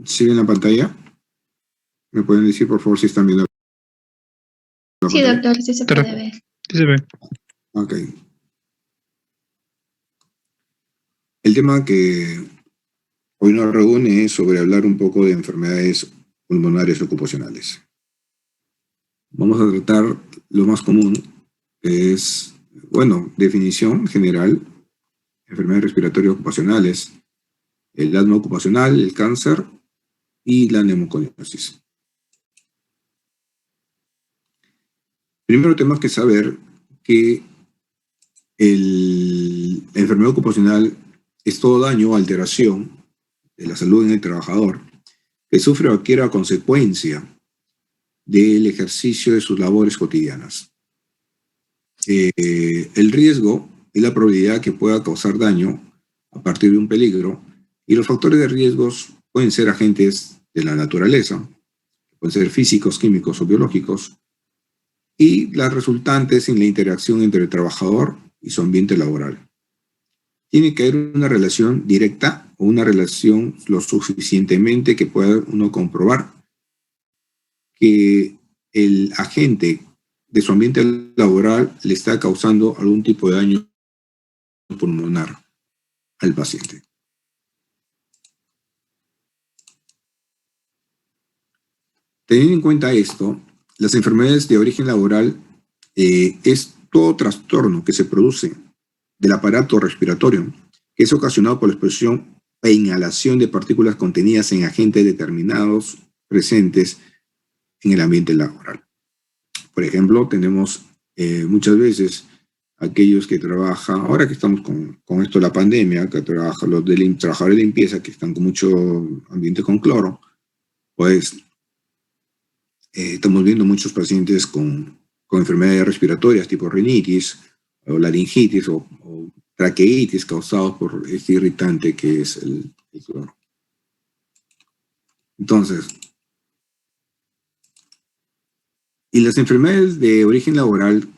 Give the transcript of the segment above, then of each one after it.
¿Sí ven la pantalla? ¿Me pueden decir, por favor, si están viendo la Sí, pantalla? doctor, sí se puede ver. Sí se ve. Ok. El tema que hoy nos reúne es sobre hablar un poco de enfermedades pulmonares ocupacionales. Vamos a tratar lo más común, que es, bueno, definición general, enfermedades respiratorias ocupacionales, el asma ocupacional, el cáncer y la neumoconiosis. Primero tenemos que saber que la enfermedad ocupacional es todo daño o alteración de la salud en el trabajador que sufre cualquier consecuencia del ejercicio de sus labores cotidianas. El riesgo es la probabilidad que pueda causar daño a partir de un peligro, y los factores de riesgos pueden ser agentes de la naturaleza, pueden ser físicos, químicos o biológicos, y las resultantes en la interacción entre el trabajador y su ambiente laboral. Tiene que haber una relación directa o una relación lo suficientemente que pueda uno comprobar que el agente de su ambiente laboral le está causando algún tipo de daño pulmonar al paciente. Teniendo en cuenta esto, las enfermedades de origen laboral es todo trastorno que se produce del aparato respiratorio, que es ocasionado por la exposición e inhalación de partículas contenidas en agentes determinados presentes en el ambiente laboral. Por ejemplo, tenemos muchas veces aquellos que trabajan, ahora que estamos con esto de la pandemia, que trabajan los trabajadores de limpieza que están con mucho ambiente con cloro, pues estamos viendo muchos pacientes con enfermedades respiratorias tipo rinitis o laringitis o traqueitis causados por este irritante que es el cloro. Entonces, y las enfermedades de origen laboral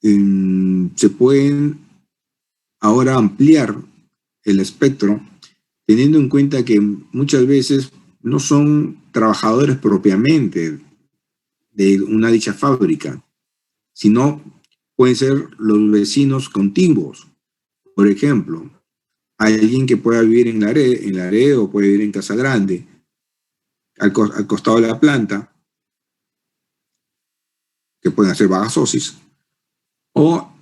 se pueden ahora ampliar el espectro, teniendo en cuenta que muchas veces no son trabajadores propiamente de una dicha fábrica, sino pueden ser los vecinos contiguos. Por ejemplo, alguien que pueda vivir en Laredo, puede vivir en Casa Grande, al costado de la planta, que pueden hacer vagasosis, o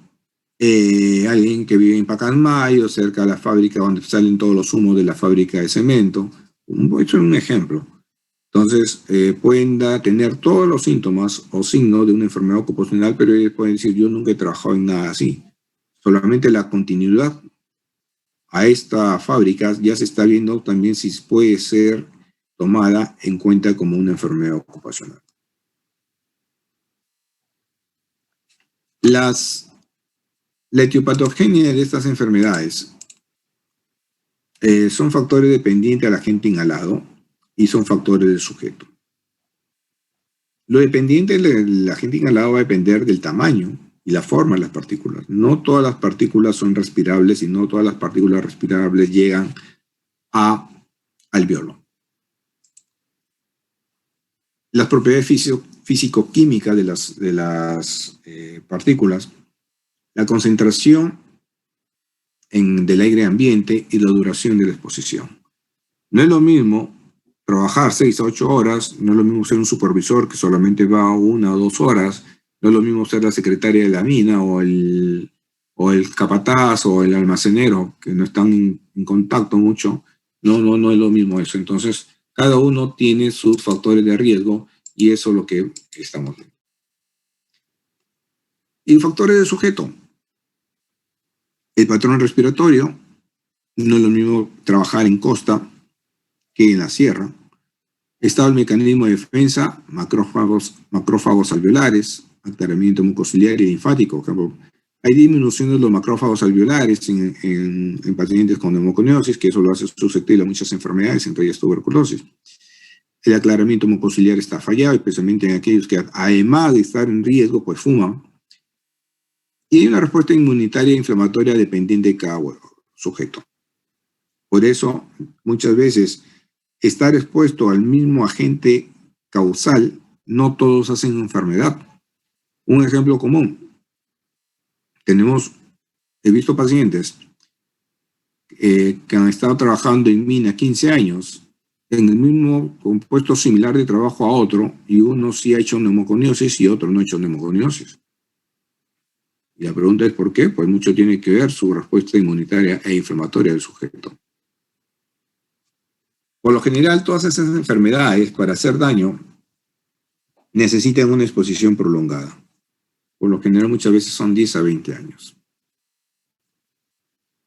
alguien que vive en Pacasmayo, cerca de la fábrica donde salen todos los humos de la fábrica de cemento. Eso es un ejemplo. Entonces, pueden tener todos los síntomas o signos de una enfermedad ocupacional, pero ellos pueden decir, yo nunca he trabajado en nada así. Solamente la continuidad a esta fábrica ya se está viendo también si puede ser tomada en cuenta como una enfermedad ocupacional. La etiopatogenia de estas enfermedades son factores dependientes al agente inhalado y son factores del sujeto. Lo dependiente del agente inhalado va a depender del tamaño y la forma de las partículas. No todas las partículas son respirables y no todas las partículas respirables llegan al alveolo. Las propiedades físico-químicas de las partículas, la concentración del aire ambiente y la duración de la exposición. No es lo mismo trabajar 6 a 8 horas, no es lo mismo ser un supervisor que solamente va 1 o 2 horas, no es lo mismo ser la secretaria de la mina o el capataz o el almacenero, que no están en contacto mucho. No es lo mismo eso. Entonces, cada uno tiene sus factores de riesgo y eso es lo que estamos viendo. Y factores de sujeto. El patrón respiratorio, no es lo mismo trabajar en costa que en la sierra. Estado el mecanismo de defensa, macrófagos alveolares, aclaramiento mucociliar y linfático. Hay disminución de los macrófagos alveolares en pacientes con neumoconiosis, que eso lo hace susceptible a muchas enfermedades, entre ellas tuberculosis. El aclaramiento mucociliar está fallado, especialmente en aquellos que, además de estar en riesgo, pues fuman. Y hay una respuesta inmunitaria e inflamatoria dependiente de cada sujeto. Por eso, muchas veces, estar expuesto al mismo agente causal, no todos hacen enfermedad. Un ejemplo común, he visto pacientes que han estado trabajando en mina 15 años en el mismo compuesto similar de trabajo a otro, y uno sí ha hecho neumoconiosis y otro no ha hecho neumoconiosis. Y la pregunta es ¿por qué? Pues mucho tiene que ver su respuesta inmunitaria e inflamatoria del sujeto. Por lo general, todas esas enfermedades, para hacer daño, necesitan una exposición prolongada. Por lo general, muchas veces son 10 a 20 años.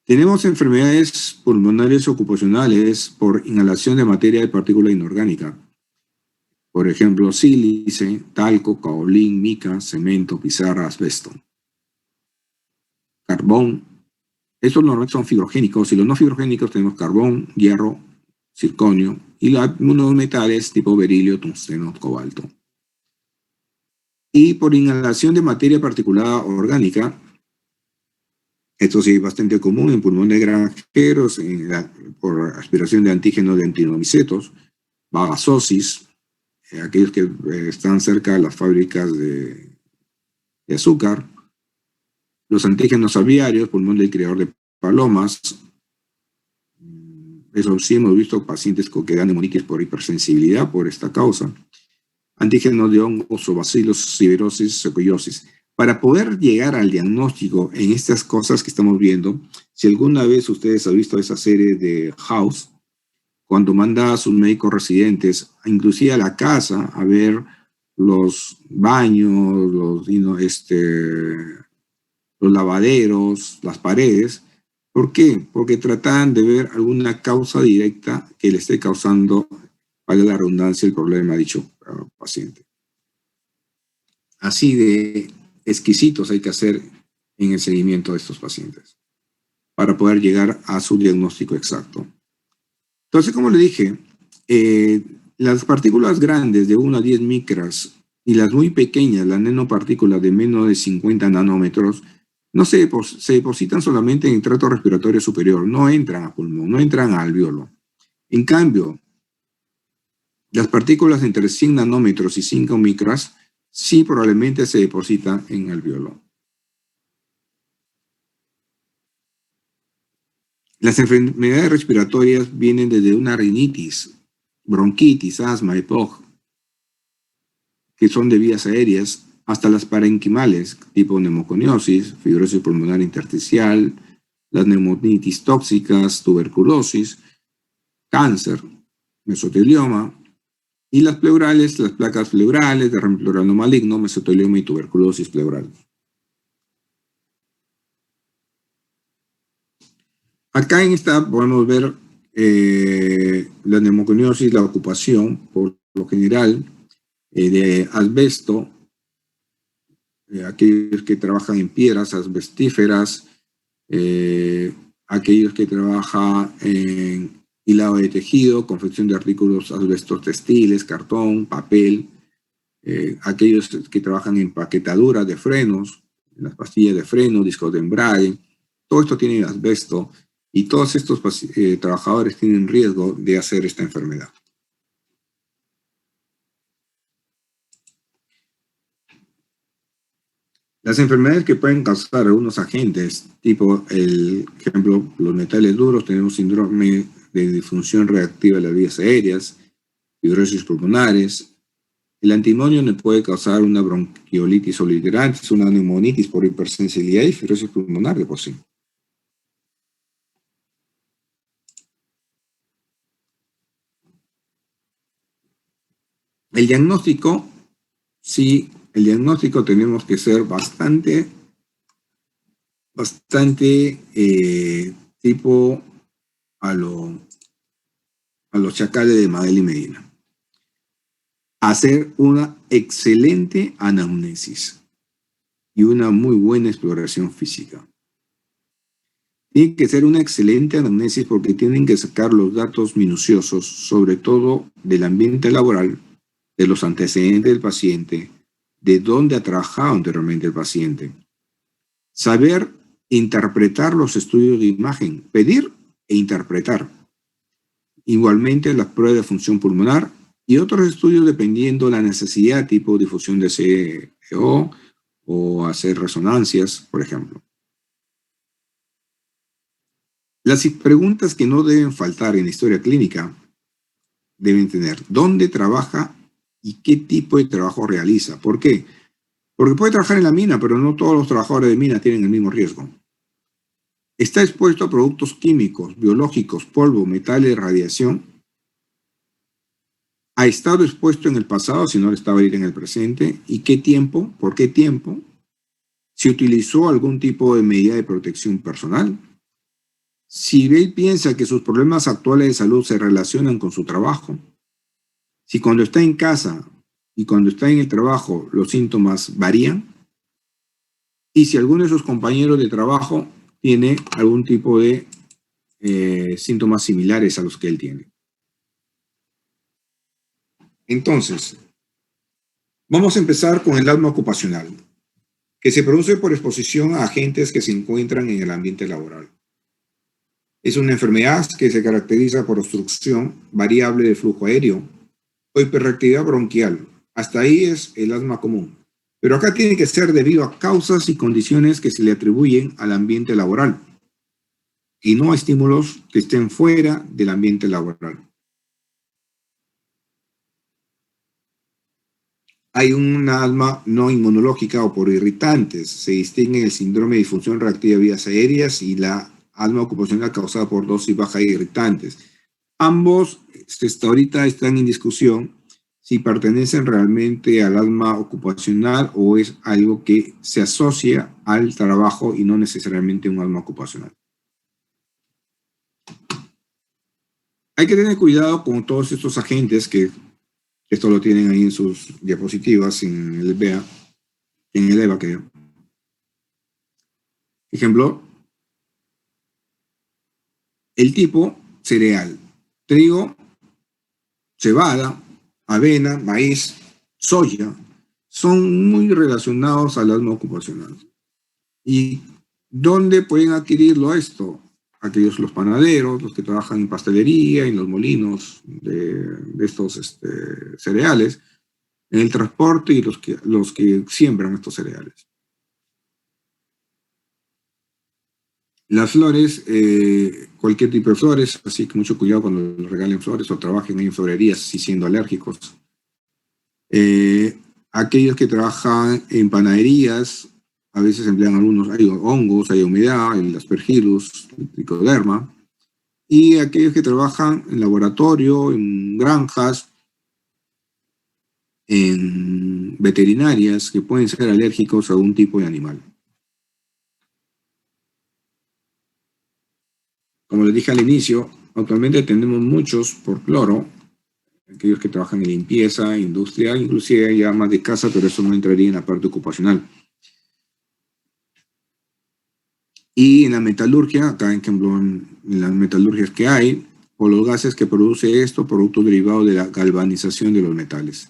Tenemos enfermedades pulmonares ocupacionales por inhalación de materia de partícula inorgánica. Por ejemplo, sílice, talco, caolín, mica, cemento, pizarra, asbesto. Carbón. Estos normalmente son fibrogénicos, y los no fibrogénicos tenemos carbón, hierro, circonio, y algunos metales tipo berilio, tungsteno, cobalto. Y por inhalación de materia particulada orgánica, esto sí es bastante común en pulmones granjeros, por aspiración de antígenos de antinomicetos, bagasosis, aquellos que están cerca de las fábricas de azúcar, los antígenos aviarios, pulmón del criador de palomas. Eso sí hemos visto pacientes que dan neumonitis por hipersensibilidad por esta causa. Antígenos de hongos o bacilos, ciberosis, sequiosis. Para poder llegar al diagnóstico en estas cosas que estamos viendo, si alguna vez ustedes han visto esa serie de House, cuando manda a sus médicos residentes, inclusive a la casa, a ver los baños, los lavaderos, las paredes. ¿Por qué? Porque tratan de ver alguna causa directa que le esté causando, vale la redundancia, el problema a dicho paciente. Así de exquisitos hay que hacer en el seguimiento de estos pacientes para poder llegar a su diagnóstico exacto. Entonces, como le dije, las partículas grandes de 1 a 10 micras y las muy pequeñas, las nanopartículas de menos de 50 nanómetros, no se depositan solamente en el tracto respiratorio superior, no entran a pulmón, no entran a alveolo. En cambio, las partículas entre 100 nanómetros y 5 micras sí probablemente se depositan en alveolo. Las enfermedades respiratorias vienen desde una rinitis, bronquitis, asma, EPOG, que son de vías aéreas, hasta las parenquimales, tipo neumoconiosis, fibrosis pulmonar intersticial, las neumonitis tóxicas, tuberculosis, cáncer, mesotelioma, y las pleurales, las placas pleurales, derrame pleural no maligno, mesotelioma y tuberculosis pleural. Acá en esta podemos ver la neumoconiosis, la ocupación, por lo general, de asbesto, aquellos que trabajan en piedras asbestíferas, aquellos que trabajan en hilado de tejido, confección de artículos asbestos textiles, cartón, papel, aquellos que trabajan en paquetaduras de frenos, en las pastillas de freno, discos de embrague, todo esto tiene asbesto, y todos estos trabajadores tienen riesgo de hacer esta enfermedad. Las enfermedades que pueden causar algunos agentes, tipo, ejemplo, los metales duros, tenemos síndrome de disfunción reactiva de las vías aéreas, fibrosis pulmonares. El antimonio le puede causar una bronquiolitis obliterante, una neumonitis por hipersensibilidad y fibrosis pulmonar de por sí. El diagnóstico, sí, el diagnóstico tenemos que ser bastante tipo a los chacales de Madel y Medina. Hacer una excelente anamnesis y una muy buena exploración física. Tiene que ser una excelente anamnesis porque tienen que sacar los datos minuciosos, sobre todo del ambiente laboral, de los antecedentes del paciente, de dónde ha trabajado anteriormente el paciente. Saber interpretar los estudios de imagen, pedir e interpretar. Igualmente las pruebas de función pulmonar y otros estudios dependiendo de la necesidad, tipo difusión de CEO o hacer resonancias, por ejemplo. Las preguntas que no deben faltar en la historia clínica deben tener dónde trabaja y qué tipo de trabajo realiza. ¿Por qué? Porque puede trabajar en la mina, pero no todos los trabajadores de mina tienen el mismo riesgo. Está expuesto a productos químicos, biológicos, polvo, metales, radiación. Ha estado expuesto en el pasado, si no lo estaba ahorita en el presente. ¿Y qué tiempo? ¿Por qué tiempo? Si utilizó algún tipo de medida de protección personal. Si él piensa que sus problemas actuales de salud se relacionan con su trabajo. Si cuando está en casa y cuando está en el trabajo los síntomas varían. Y si alguno de sus compañeros de trabajo tiene algún tipo de síntomas similares a los que él tiene. Entonces, vamos a empezar con el asma ocupacional, que se produce por exposición a agentes que se encuentran en el ambiente laboral. Es una enfermedad que se caracteriza por obstrucción variable del flujo aéreo o hiperreactividad bronquial. Hasta ahí es el asma común. Pero acá tiene que ser debido a causas y condiciones que se le atribuyen al ambiente laboral y no a estímulos que estén fuera del ambiente laboral. Hay una asma no inmunológica o por irritantes. Se distinguen el síndrome de disfunción reactiva de vías aéreas y la asma ocupacional causada por dosis baja de irritantes. Ambos hasta ahorita están en discusión si pertenecen realmente al asma ocupacional o es algo que se asocia al trabajo y no necesariamente un asma ocupacional. Hay que tener cuidado con todos estos agentes que esto lo tienen ahí en sus diapositivas, en el EVA, que ejemplo, el tipo cereal, trigo, cebada, avena, maíz, soya, son muy relacionados al asma ocupacional. ¿Y dónde pueden adquirirlo esto? Aquellos, los panaderos, los que trabajan en pastelería, en los molinos de estos cereales, en el transporte y los que siembran estos cereales. Las flores, cualquier tipo de flores, así que mucho cuidado cuando les regalen flores o trabajen en florerías si siendo alérgicos. Aquellos que trabajan en panaderías, a veces emplean hay hongos, hay humedad, el aspergillus, el tricoderma. Y aquellos que trabajan en laboratorio, en granjas, en veterinarias, que pueden ser alérgicos a algún tipo de animal. Como les dije al inicio, actualmente tenemos muchos por cloro, aquellos que trabajan en limpieza, industria, inclusive ya más de casa, pero eso no entraría en la parte ocupacional. Y en la metalurgia, acá en las metalurgias que hay, o los gases que produce esto, productos derivados de la galvanización de los metales.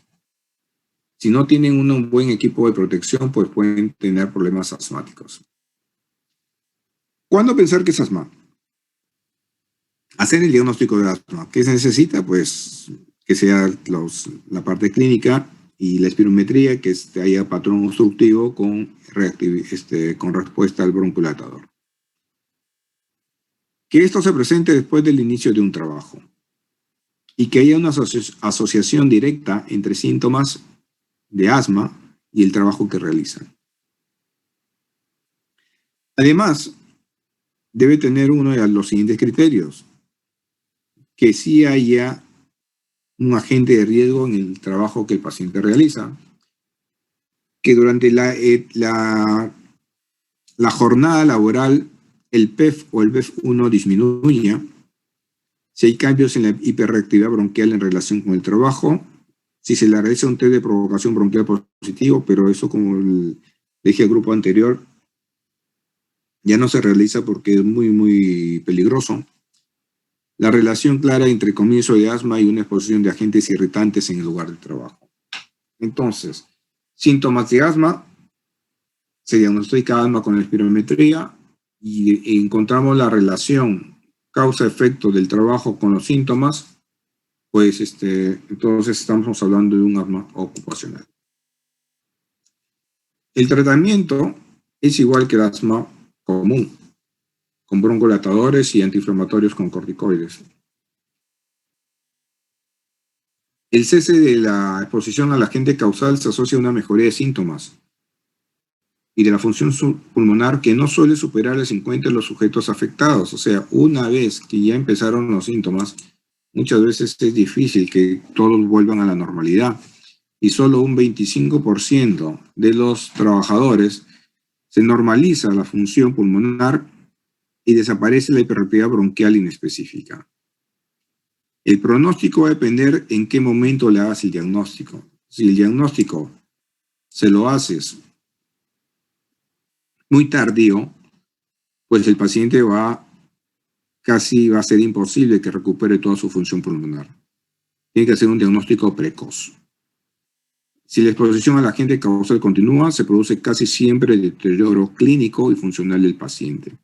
Si no tienen un buen equipo de protección, pues pueden tener problemas asmáticos. ¿Cuándo pensar que es asma? Hacer el diagnóstico de asma. ¿Qué se necesita? Pues que sea la parte clínica y la espirometría, que haya patrón obstructivo con respuesta al broncolatador. Que esto se presente después del inicio de un trabajo y que haya una asociación directa entre síntomas de asma y el trabajo que realizan. Además, debe tener uno de los siguientes criterios: que sí haya un agente de riesgo en el trabajo que el paciente realiza, que durante la jornada laboral el PEF o el BEF1 disminuya, si hay cambios en la hiperreactividad bronquial en relación con el trabajo, si se le realiza un test de provocación bronquial positivo, pero eso, como le dije al grupo anterior, ya no se realiza porque es muy, muy peligroso. La relación clara entre comienzo de asma y una exposición de agentes irritantes en el lugar de trabajo. Entonces, síntomas de asma, se diagnostica asma con la espirometría y encontramos la relación causa-efecto del trabajo con los síntomas, pues entonces estamos hablando de un asma ocupacional. El tratamiento es igual que el asma común, con broncodilatadores y antiinflamatorios con corticoides. El cese de la exposición al agente causal se asocia a una mejoría de síntomas y de la función pulmonar que no suele superar el 50% de los sujetos afectados. O sea, una vez que ya empezaron los síntomas, muchas veces es difícil que todos vuelvan a la normalidad. Y solo un 25% de los trabajadores se normaliza la función pulmonar y desaparece la hiperactividad bronquial inespecífica. El pronóstico va a depender en qué momento le hagas el diagnóstico. Si el diagnóstico se lo haces muy tardío, pues el paciente casi va a ser imposible que recupere toda su función pulmonar. Tiene que hacer un diagnóstico precoz. Si la exposición al agente causal continúa, se produce casi siempre el deterioro clínico y funcional del paciente.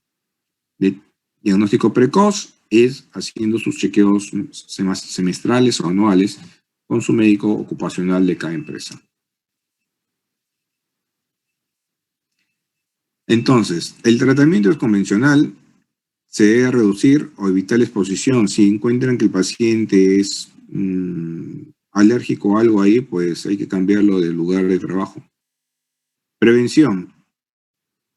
El diagnóstico precoz es haciendo sus chequeos semestrales o anuales con su médico ocupacional de cada empresa. Entonces, el tratamiento es convencional, se debe reducir o evitar la exposición. Si encuentran que el paciente es alérgico a algo ahí, pues hay que cambiarlo del lugar de trabajo. Prevención.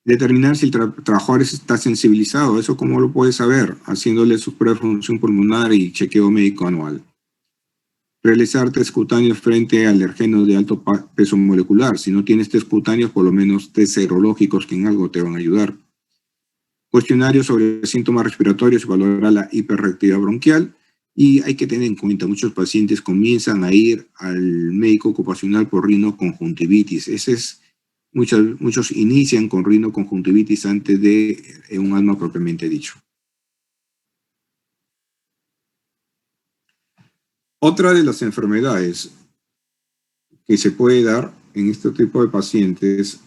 Determinar si el trabajador está sensibilizado. ¿Eso cómo lo puede saber? Haciéndole su prueba de función pulmonar y chequeo médico anual. Realizar test cutáneos frente a alergenos de alto peso molecular. Si no tienes test cutáneos, por lo menos test serológicos que en algo te van a ayudar. Cuestionarios sobre síntomas respiratorios y valorar la hiperreactividad bronquial. Y hay que tener en cuenta, muchos pacientes comienzan a ir al médico ocupacional por rinoconjuntivitis. Muchos inician con rinoconjuntivitis antes de un asma propiamente dicho. Otra de las enfermedades que se puede dar en este tipo de pacientes,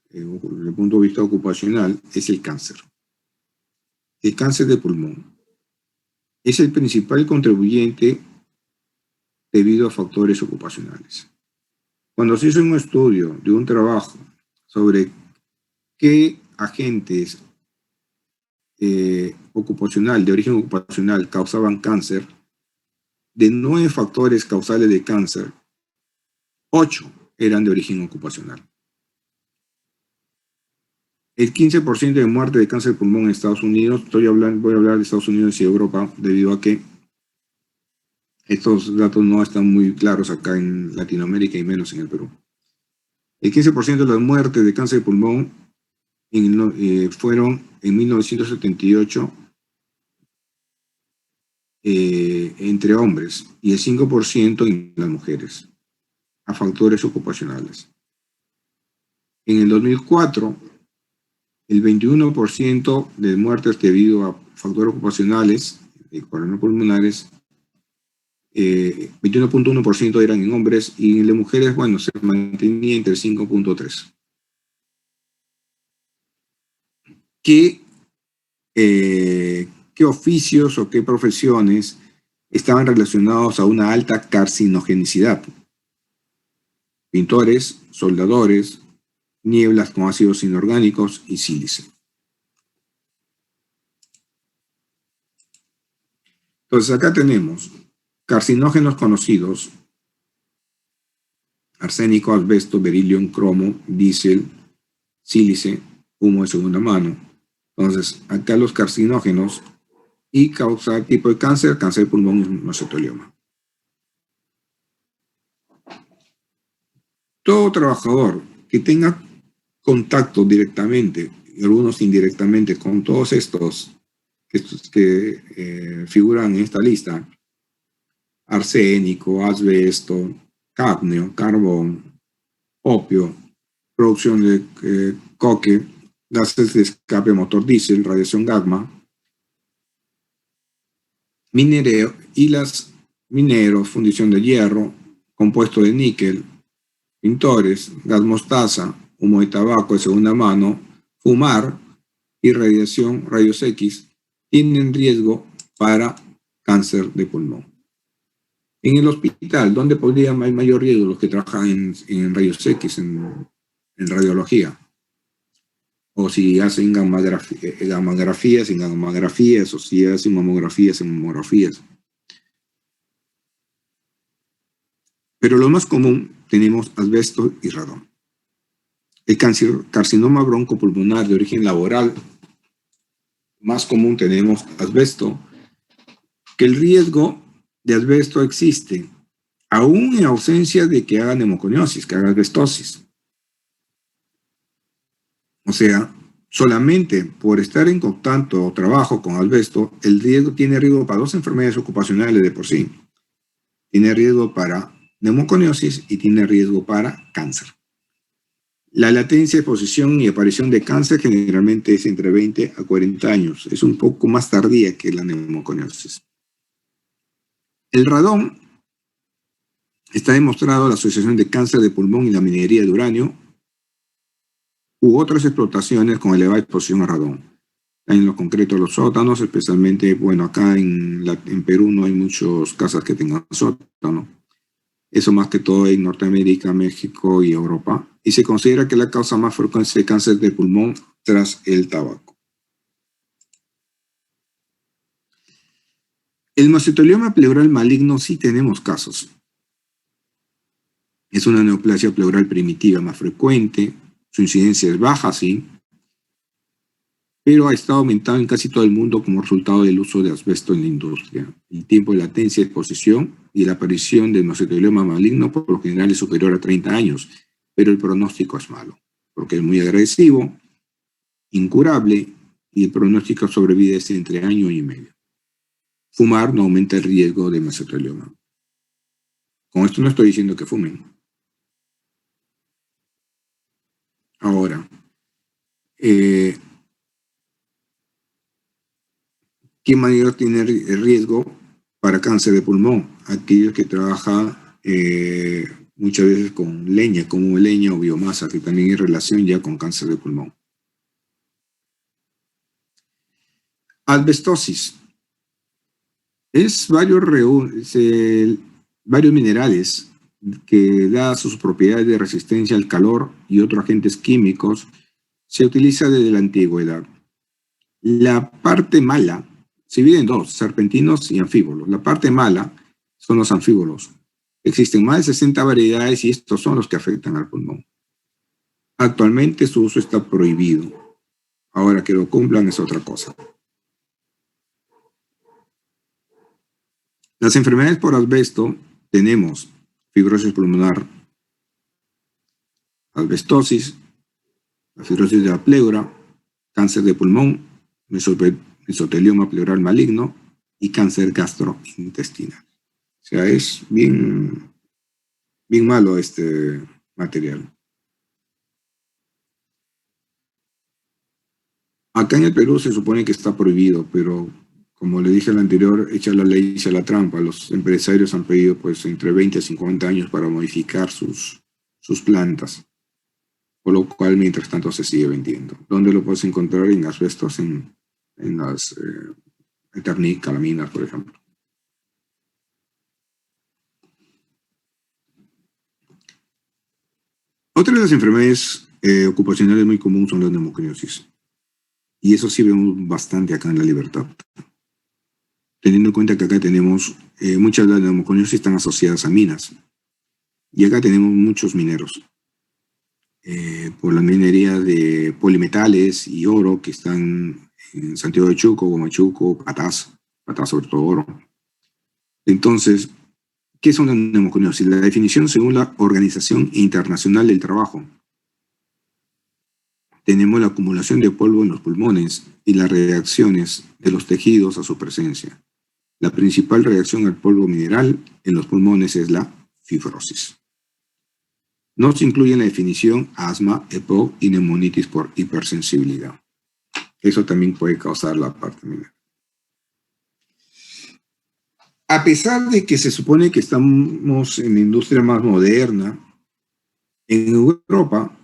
desde el punto de vista ocupacional, es el cáncer. El cáncer de pulmón es el principal contribuyente debido a factores ocupacionales. Cuando se hizo un estudio de un trabajo sobre qué agentes de origen ocupacional causaban cáncer, de 9 factores causales de cáncer, 8 eran de origen ocupacional. El 15% de muerte de cáncer de pulmón en Estados Unidos, voy a hablar de Estados Unidos y Europa, debido a que estos datos no están muy claros acá en Latinoamérica y menos en el Perú. El 15% de las muertes de cáncer de pulmón fueron en 1978 entre hombres y el 5% en las mujeres, a factores ocupacionales. En el 2004, el 21% de muertes debido a factores ocupacionales, coronopulmonares, 21.1% eran en hombres y en las mujeres, bueno, se mantenía entre 5.3%. ¿Qué oficios o qué profesiones estaban relacionados a una alta carcinogenicidad? Pintores, soldadores, nieblas con ácidos inorgánicos y sílice. Entonces acá tenemos carcinógenos conocidos: arsénico, asbesto, berilio, cromo, diésel, sílice, humo de segunda mano. Entonces acá los carcinógenos y causa tipo de cáncer de pulmón y mesotelioma. Todo trabajador que tenga contacto directamente y algunos indirectamente con todos estos que figuran en esta lista: arsénico, asbesto, cadmio, carbón, opio, producción de coque, gases de escape motor diésel, radiación gamma, mineros, fundición de hierro, compuesto de níquel, pintores, gas mostaza, humo de tabaco de segunda mano, fumar, irradiación, rayos X, tienen riesgo para cáncer de pulmón. En el hospital, ¿dónde podría haber mayor riesgo? Los que trabajan en rayos X, en radiología. O si hacen gamografías en gamografías, o si hacen mamografías en mamografías. Pero lo más común, tenemos asbesto y radón. El carcinoma broncopulmonar de origen laboral, más común tenemos asbesto, que el riesgo de asbesto existe, aún en ausencia de que haga neumoconiosis, que haga asbestosis. O sea, solamente por estar en contacto o trabajo con asbesto, tiene riesgo para dos enfermedades ocupacionales de por sí. Tiene riesgo para neumoconiosis y tiene riesgo para cáncer. La latencia de exposición y aparición de cáncer generalmente es entre 20 a 40 años. Es un poco más tardía que la neumoconiosis. El radón está demostrado la asociación de cáncer de pulmón y la minería de uranio u otras explotaciones con elevada exposición a radón. En lo concreto, los sótanos, especialmente, bueno, acá en Perú no hay muchas casas que tengan sótano. Eso más que todo en Norteamérica, México y Europa. Y se considera que la causa más frecuente de cáncer de pulmón tras el tabaco. El mesotelioma pleural maligno sí tenemos casos. Es una neoplasia pleural primitiva más frecuente. Su incidencia es baja, sí, pero ha estado aumentando en casi todo el mundo como resultado del uso de asbesto en la industria. El tiempo de latencia de exposición y la aparición del mesotelioma maligno por lo general es superior a 30 años, pero el pronóstico es malo, porque es muy agresivo, incurable, y el pronóstico sobre vida es entre año y medio. Fumar no aumenta el riesgo de mesotelioma. Con esto no estoy diciendo que fumen. Ahora, ¿qué mayor tiene el riesgo para cáncer de pulmón? Aquellos que trabajan muchas veces con leña, como leña o biomasa, que también hay relación ya con cáncer de pulmón. Asbestosis. Es varios minerales que, dadas sus propiedades de resistencia al calor y otros agentes químicos, se utiliza desde la antigüedad. La parte mala se divide en dos, serpentinos y anfíbolos. La parte mala son los anfíbolos. Existen más de 60 variedades y estos son los que afectan al pulmón. Actualmente su uso está prohibido. Ahora que lo cumplan es otra cosa. Las enfermedades por asbesto tenemos fibrosis pulmonar, asbestosis, la fibrosis de la pleura, cáncer de pulmón, mesotelioma pleural maligno y cáncer gastrointestinal. O sea, es bien malo este material. Acá en el Perú se supone que está prohibido, pero como le dije al anterior, echa la ley, echa la trampa. Los empresarios han pedido pues entre 20 y 50 años para modificar sus plantas, por lo cual mientras tanto se sigue vendiendo. ¿Dónde lo puedes encontrar? En asbestos, en las Eternit, calaminas, por ejemplo. Otra de las enfermedades ocupacionales muy comunes son las neumoconiosis. Y eso sí vemos bastante acá en La Libertad. Teniendo en cuenta que acá tenemos, muchas de las neumoconiosis están asociadas a minas. Y acá tenemos muchos mineros. Por la minería de polimetales y oro que están en Santiago de Chuco, Huamachuco, Patás sobre todo oro. Entonces, ¿qué son las neumoconiosis? La definición según la Organización Internacional del Trabajo. Tenemos la acumulación de polvo en los pulmones y las reacciones de los tejidos a su presencia. La principal reacción al polvo mineral en los pulmones es la fibrosis. No se incluye en la definición asma, EPOC y neumonitis por hipersensibilidad. Eso también puede causar la parte mineral. A pesar de que se supone que estamos en la industria más moderna, en Europa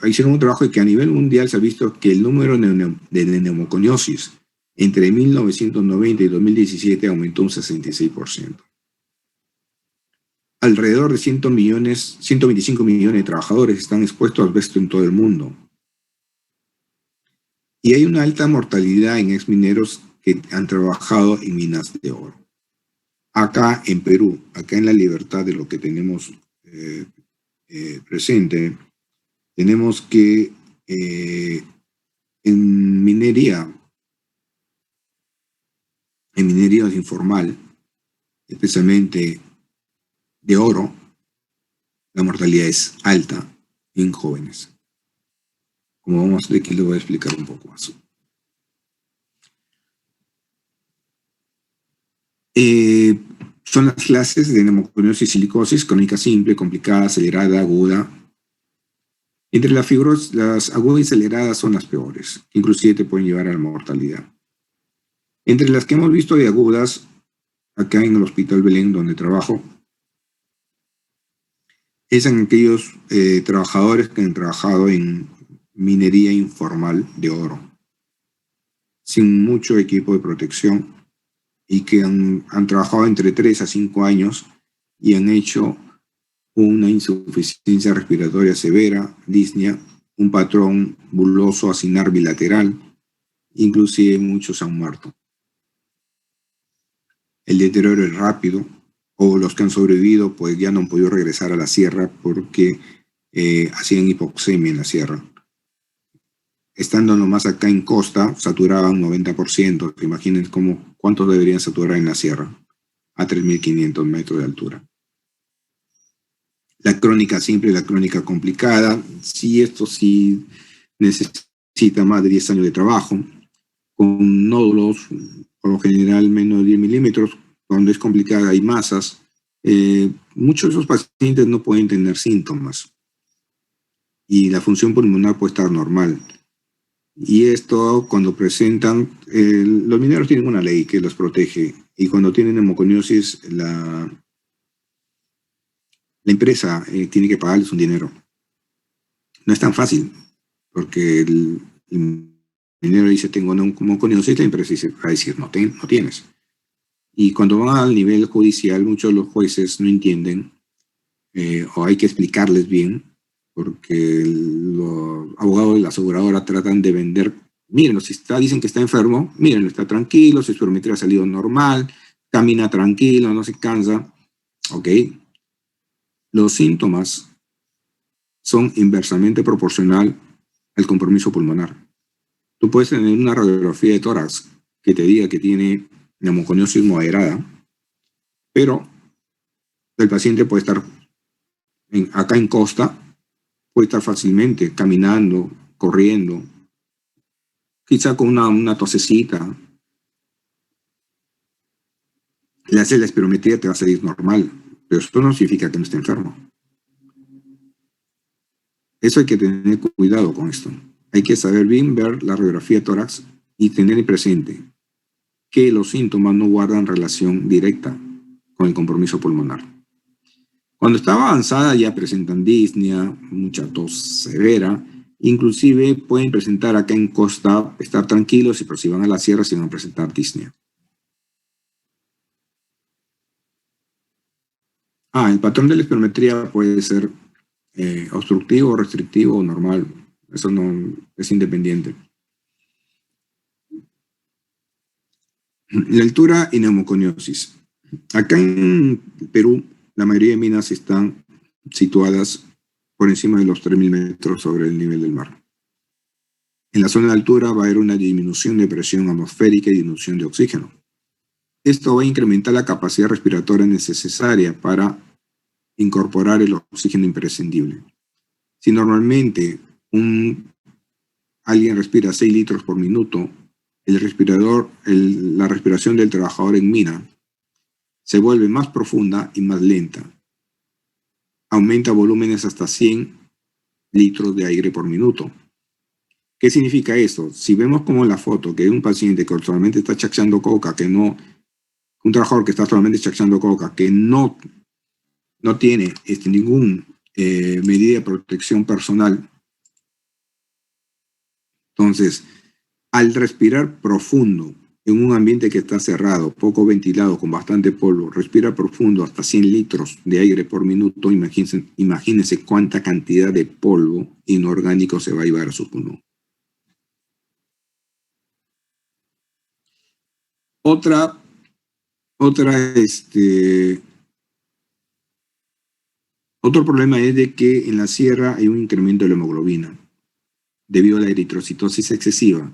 hicieron un trabajo de que a nivel mundial se ha visto que el número de neumoconiosis Entre 1990 y 2017 aumentó un 66%. Alrededor de 125 millones de trabajadores están expuestos al asbesto en todo el mundo. Y hay una alta mortalidad en exmineros que han trabajado en minas de oro. Acá en Perú, acá en La Libertad, de lo que tenemos presente, tenemos que en minería informal, especialmente de oro, la mortalidad es alta en jóvenes. Como vamos a ver, aquí lo voy a explicar un poco más. Son las clases de neumoconiosis y silicosis, crónica simple, complicada, acelerada, aguda. Entre las fibros, las agudas y aceleradas son las peores, que inclusive te pueden llevar a la mortalidad. Entre las que hemos visto de agudas, acá en el Hospital Belén, donde trabajo, es en aquellos trabajadores que han trabajado en minería informal de oro, sin mucho equipo de protección, y que han trabajado entre 3 a 5 años y han hecho una insuficiencia respiratoria severa, disnea, un patrón buloso acinar bilateral, inclusive muchos han muerto. El deterioro es rápido, o los que han sobrevivido pues ya no han podido regresar a la sierra porque hacían hipoxemia en la sierra. Estando nomás acá en costa, saturaban 90%. Imaginen cuántos deberían saturar en la sierra, a 3.500 metros de altura. La crónica simple y la crónica complicada, sí, esto sí necesita más de 10 años de trabajo, con nódulos, por lo general menos de 10 milímetros, cuando es complicada hay masas. Muchos de esos pacientes no pueden tener síntomas y la función pulmonar puede estar normal. Y esto, cuando presentan, los mineros tienen una ley que los protege, y cuando tienen neumoconiosis, la empresa tiene que pagarles un dinero. No es tan fácil, porque el minero dice, tengo neumoconiosis, la empresa dice, va a decir, no tienes. Y cuando van al nivel judicial, muchos de los jueces no entienden, o hay que explicarles bien, porque los abogados de la aseguradora tratan de vender, mírenlo, si dicen que está enfermo, mírenlo, está tranquilo, su espirometría ha salido normal, camina tranquilo, no se cansa, ok. Los síntomas son inversamente proporcional al compromiso pulmonar. Tú puedes tener una radiografía de tórax que te diga que tiene neumoconiosis moderada, pero el paciente puede estar acá en costa, puede estar fácilmente caminando, corriendo, quizá con una tosecita. Le haces la espirometría, te va a salir normal, pero esto no significa que no esté enfermo. Eso hay que tener cuidado con esto. Hay que saber bien ver la radiografía de tórax y tener presente que los síntomas no guardan relación directa con el compromiso pulmonar. Cuando está avanzada ya presentan disnea, mucha tos severa, inclusive pueden presentar acá en costa, estar tranquilos, pero si van a la sierra se van a presentar disnea. El patrón de la espirometría puede ser obstructivo, restrictivo o normal. Eso no es independiente. La altura y neumoconiosis. Acá en Perú, la mayoría de minas están situadas por encima de los 3.000 metros sobre el nivel del mar. En la zona de altura va a haber una disminución de presión atmosférica y disminución de oxígeno. Esto va a incrementar la capacidad respiratoria necesaria para incorporar el oxígeno imprescindible. Si normalmente alguien respira 6 litros por minuto, la respiración del trabajador en mina se vuelve más profunda y más lenta. Aumenta volúmenes hasta 100 litros de aire por minuto. ¿Qué significa esto? Si vemos como en la foto que un paciente que solamente está chacheando coca, un trabajador que está solamente chacheando coca, que no tiene ninguna medida de protección personal, entonces, al respirar profundo en un ambiente que está cerrado, poco ventilado, con bastante polvo, respira profundo hasta 100 litros de aire por minuto, imagínense cuánta cantidad de polvo inorgánico se va a llevar a su pulmón. Otra, otro problema es de que en la sierra hay un incremento de la hemoglobina debido a la eritrocitosis excesiva.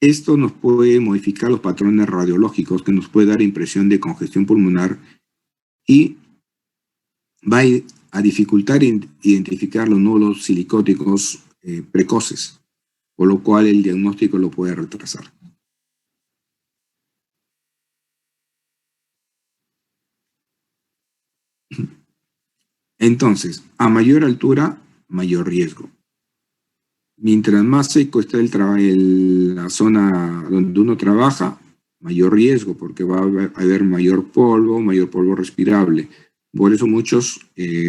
Esto nos puede modificar los patrones radiológicos, que nos puede dar impresión de congestión pulmonar y va a dificultar identificar los nódulos silicóticos precoces, por lo cual el diagnóstico lo puede retrasar. Entonces, a mayor altura, mayor riesgo. Mientras más seco está la zona donde uno trabaja, mayor riesgo, porque va a haber mayor polvo respirable. Por eso muchos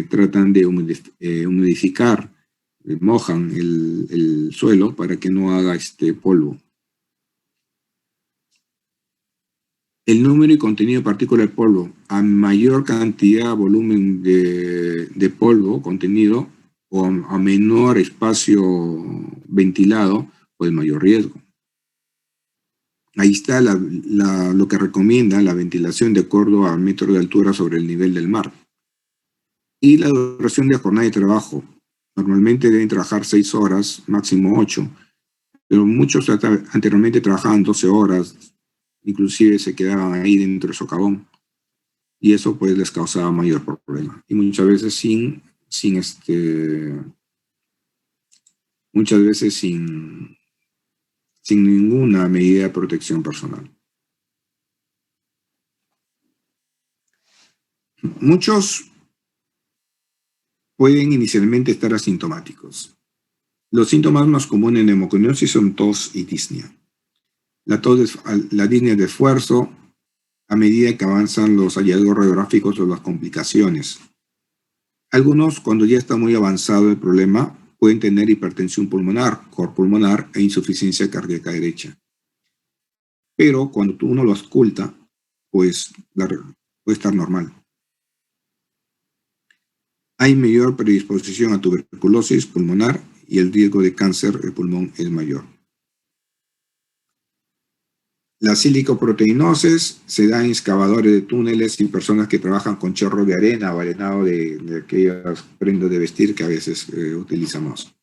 tratan de humidificar, mojan el suelo para que no haga polvo. El número y contenido de partículas de polvo, a mayor cantidad, volumen de polvo, contenido, o a menor espacio ventilado, pues mayor riesgo. Ahí está lo que recomienda la ventilación de acuerdo al metro de altura sobre el nivel del mar. Y la duración de la jornada de trabajo. Normalmente deben trabajar 6 horas, máximo 8, pero muchos anteriormente trabajaban 12 horas, inclusive se quedaban ahí dentro del socavón. Y eso pues les causaba mayor problema. Y muchas veces sin ninguna medida de protección personal. Muchos pueden inicialmente estar asintomáticos. Los síntomas más comunes en neumoconiosis son tos y disnea. La disnea de esfuerzo a medida que avanzan los hallazgos radiográficos o las complicaciones. Algunos, cuando ya está muy avanzado el problema, pueden tener hipertensión pulmonar, cor pulmonar e insuficiencia cardíaca derecha. Pero cuando uno lo ausculta, pues puede estar normal. Hay mayor predisposición a tuberculosis pulmonar y el riesgo de cáncer de pulmón es mayor. La silicoproteinosis se da en excavadores de túneles y personas que trabajan con chorro de arena o arenado de aquellas prendas de vestir que a veces utilizamos.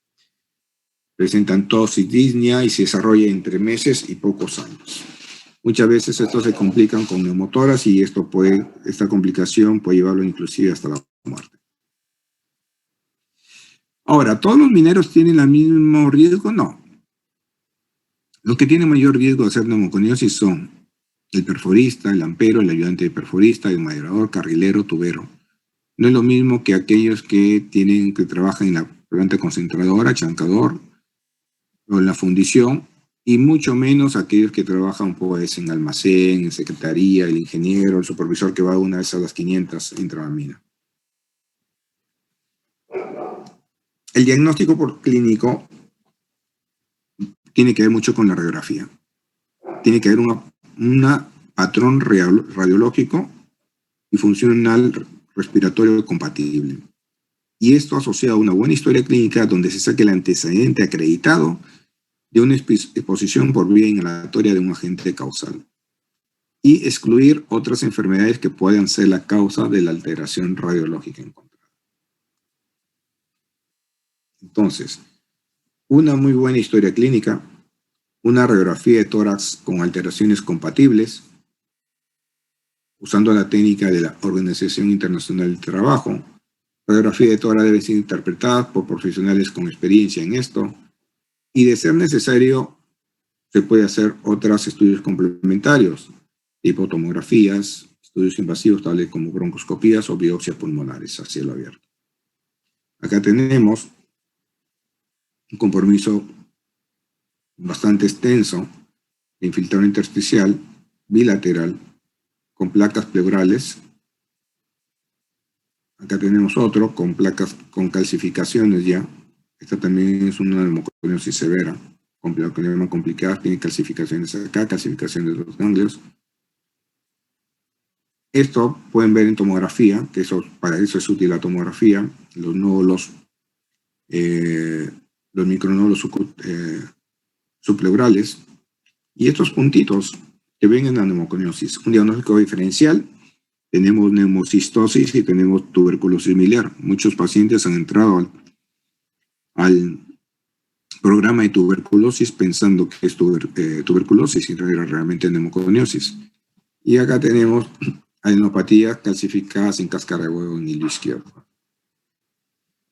Presentan tos y disnea y se desarrolla entre meses y pocos años. Muchas veces estos se complican con neumotoras y esta complicación puede llevarlo inclusive hasta la muerte. Ahora, ¿todos los mineros tienen el mismo riesgo? No. Los que tienen mayor riesgo de hacer neumoconiosis son el perforista, el lampero, el ayudante de perforista, el moderador, carrilero, tubero. No es lo mismo que aquellos que trabajan en la planta concentradora, chancador, o en la fundición, y mucho menos aquellos que trabajan pues en almacén, en secretaría, el ingeniero, el supervisor que va una vez a las 500 entra a la mina. El diagnóstico por clínico tiene que ver mucho con la radiografía. Tiene que haber un patrón radiológico y funcional respiratorio compatible. Y esto asociado a una buena historia clínica donde se saque el antecedente acreditado de una exposición por vía inhalatoria de un agente causal. Y excluir otras enfermedades que puedan ser la causa de la alteración radiológica encontrada. Entonces, una muy buena historia clínica, una radiografía de tórax con alteraciones compatibles, usando la técnica de la Organización Internacional del Trabajo. Radiografía de tórax debe ser interpretada por profesionales con experiencia en esto, y de ser necesario, se puede hacer otros estudios complementarios, tipo tomografías, estudios invasivos tales como broncoscopías o biopsias pulmonares a cielo abierto. Acá tenemos un compromiso bastante extenso de infiltrado intersticial bilateral con placas pleurales. Acá tenemos otro con placas con calcificaciones ya. Esta también es una neumoconiosis severa. lo que le llaman complicadas, tiene calcificaciones acá, calcificaciones de los ganglios. Esto pueden ver en tomografía, que para eso es útil la tomografía, los nódulos, los micronódulos subpleurales, y estos puntitos que ven en la neumoconiosis. Un diagnóstico diferencial, tenemos neumocistosis y tenemos tuberculosis miliar. Muchos pacientes han entrado al programa de tuberculosis pensando que es tuberculosis y era realmente neumoconiosis. Y acá tenemos adenopatías calcificadas en cáscara de huevo en el hilo izquierdo.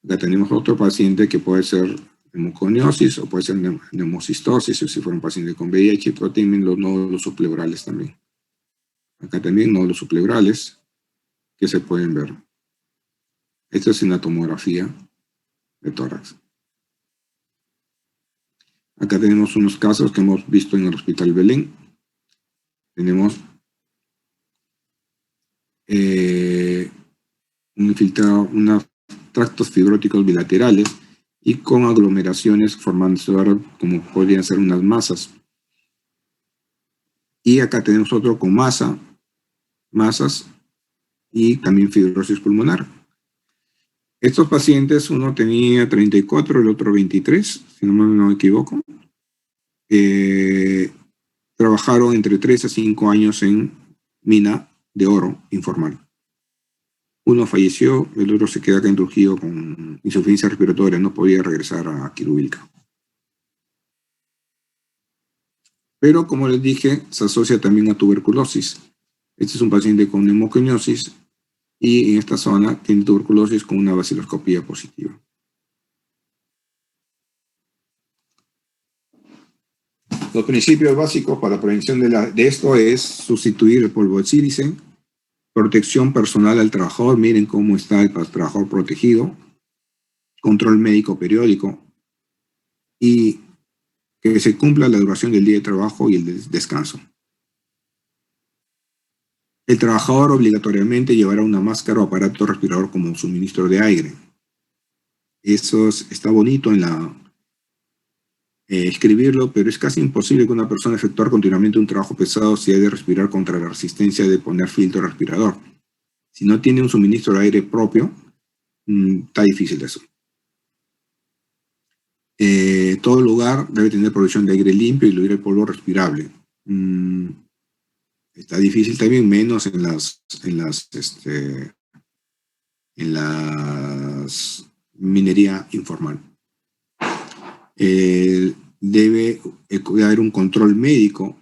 Acá tenemos otro paciente que puede ser neumoconiosis o puede ser neumocistosis, o si fuera un paciente con VIH, pero tienen los nódulos subpleurales también. Acá también nódulos subpleurales que se pueden ver. Esto es en la tomografía de tórax. Acá tenemos unos casos que hemos visto en el Hospital Belén. Tenemos un infiltrado, unos tractos fibróticos bilaterales y con aglomeraciones formándose como podrían ser unas masas. Y acá tenemos otro con masas y también fibrosis pulmonar. Estos pacientes, uno tenía 34, el otro 23, si no me equivoco. Trabajaron entre 3 a 5 años en mina de oro informal. Uno falleció, el otro se queda acá en Trujillo con insuficiencia respiratoria, no podía regresar a Quirubilca. Pero, como les dije, se asocia también a tuberculosis. Este es un paciente con neumoconiosis y en esta zona tiene tuberculosis con una baciloscopía positiva. Los principios básicos para la prevención de esto es sustituir el polvo de sílice, protección personal al trabajador, miren cómo está el trabajador protegido, control médico periódico y que se cumpla la duración del día de trabajo y el descanso. El trabajador obligatoriamente llevará una máscara o aparato respirador como suministro de aire. Eso está bonito en escribirlo, pero es casi imposible que una persona efectuar continuamente un trabajo pesado si hay de respirar contra la resistencia de poner filtro respirador. Si no tiene un suministro de aire propio, está difícil eso. Todo lugar debe tener provisión de aire limpio y incluir el polvo respirable. Está difícil también, menos en las minería informal. Debe haber un control médico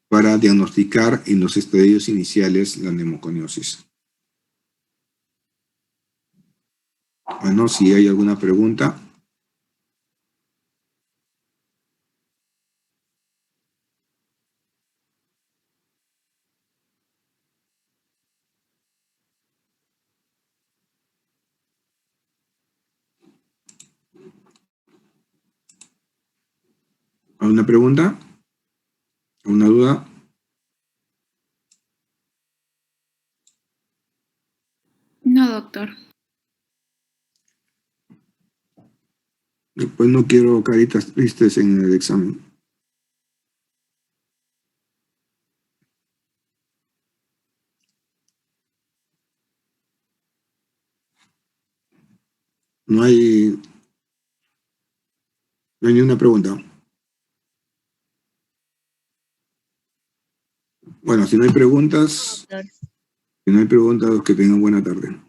para diagnosticar en los estadios iniciales la neumoconiosis. Bueno, si hay alguna pregunta. ¿Alguna pregunta? ¿Alguna duda? No, doctor. Después no quiero caritas tristes en el examen. No hay ninguna pregunta. Bueno, si no hay preguntas, que tengan buena tarde.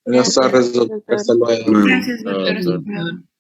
Buenas tardes, doctor. Hasta luego. Luego. Gracias, doctor. Doctor. Hasta luego.